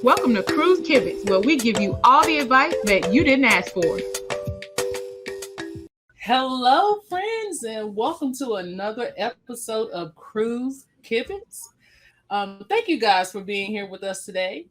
Welcome to Cruise Kibitz, where we give you all the advice that you didn't ask for. Hello, friends, and welcome to another episode of Cruise Kibitz. Thank you guys for being here with us today.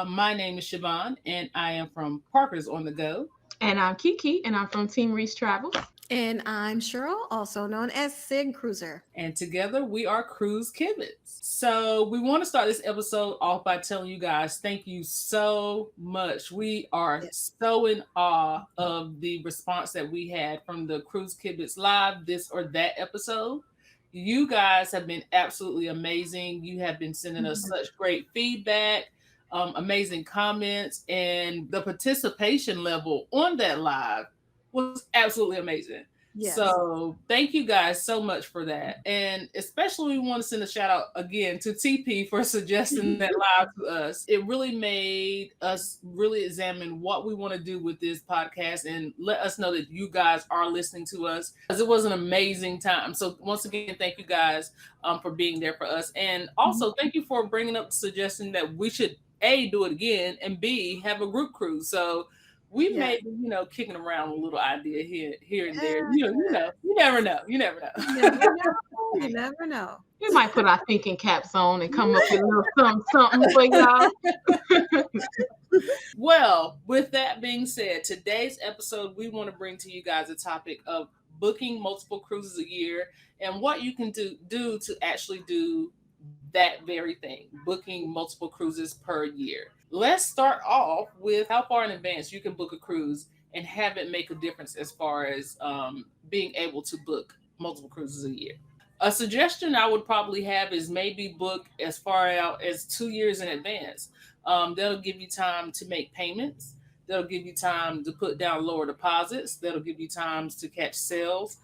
My name is Charvon, and I am from Parker's on the Go. And I'm KeKe, and I'm from Team Reese Travels. And I'm Cheryl, also known as Sig Cruiser. And together we are Cruise Kibitz. So we want to start this episode off by telling you guys thank you so much. We are so in awe of the response that we had from the Cruise Kibitz Live, this or that episode. You guys have been absolutely amazing. You have been sending us such great feedback, amazing comments, and the participation level on that live was absolutely amazing. Yes. So thank you guys so much for that. And especially we want to send a shout out again to TP for suggesting that live to us. It really made us really examine what we want to do with this podcast and let us know that you guys are listening to us, because it was an amazing time. So once again, thank you guys for being there for us. And also thank you for bringing up the suggestion that we should A, do it again, and B, have a group cruise. So we may be, kicking around a little idea here and there. You never know. You never know. We might put our thinking caps on and come up with a little something for y'all. Well, with that being said, today's episode, we want to bring to you guys a topic of booking multiple cruises a year and what you can do to actually do that very thing, booking multiple cruises per year. Let's start off with how far in advance you can book a cruise and have it make a difference as far as being able to book multiple cruises a year. A suggestion I would probably have is maybe book as far out as 2 years in advance. That'll give you time to make payments. That'll give you time to put down lower deposits. That'll give you time to catch sales.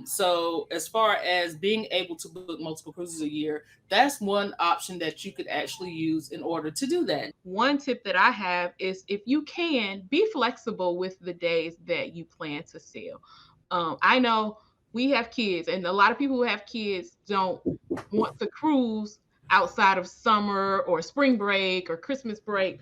So as far as being able to book multiple cruises a year, that's one option that you could actually use in order to do that. One tip that I have is, if you can, be flexible with the days that you plan to sail. I know we have kids, and a lot of people who have kids don't want to cruise outside of summer or spring break or Christmas break.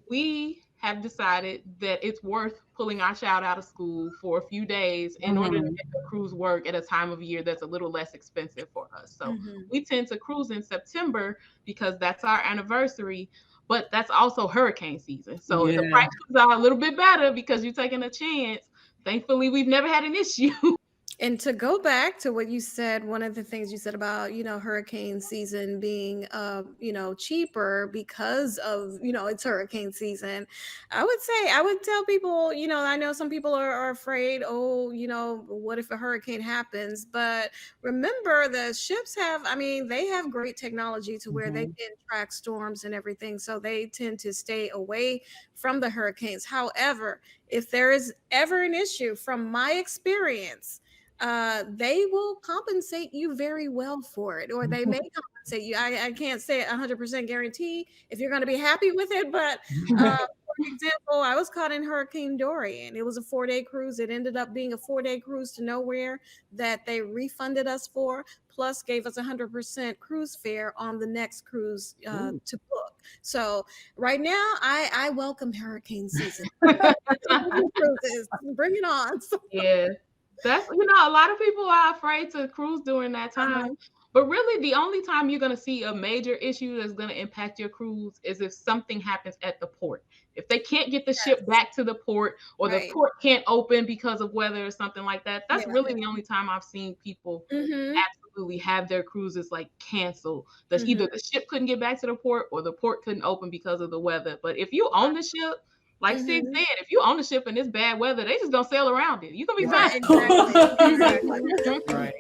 We have decided that it's worth pulling our child out of school for a few days in order to make the cruise work at a time of year that's a little less expensive for us. So we tend to cruise in September because that's our anniversary, but that's also hurricane season. So the prices are a little bit better because you're taking a chance. Thankfully, we've never had an issue. And to go back to what you said, one of the things you said about, hurricane season being, cheaper because of, it's hurricane season. I would tell people, I know some people are afraid, what if a hurricane happens? But remember, the ships they have great technology to where they can track storms and everything. So they tend to stay away from the hurricanes. However, if there is ever an issue, from my experience, they will compensate you very well for it, or they may compensate you. I can't say 100% guarantee if you're going to be happy with it, but for example, I was caught in Hurricane Dorian. It was a 4-day cruise. It ended up being a 4-day cruise to nowhere that they refunded us for, plus gave us 100% cruise fare on the next cruise to book. So right now, I welcome hurricane season. Cruises, bring it on. Yeah. That's, a lot of people are afraid to cruise during that time. But really, the only time you're going to see a major issue that's going to impact your cruise is if something happens at the port. If they can't get the ship back to the port, or the port can't open because of weather or something like that, that's really the only time I've seen people absolutely have their cruises canceled. That's either the ship couldn't get back to the port or the port couldn't open because of the weather. But if you own the ship, like Sig said, if you own the ship and it's bad weather, they just gonna sail around it. You're gonna be fine. Exactly. Right.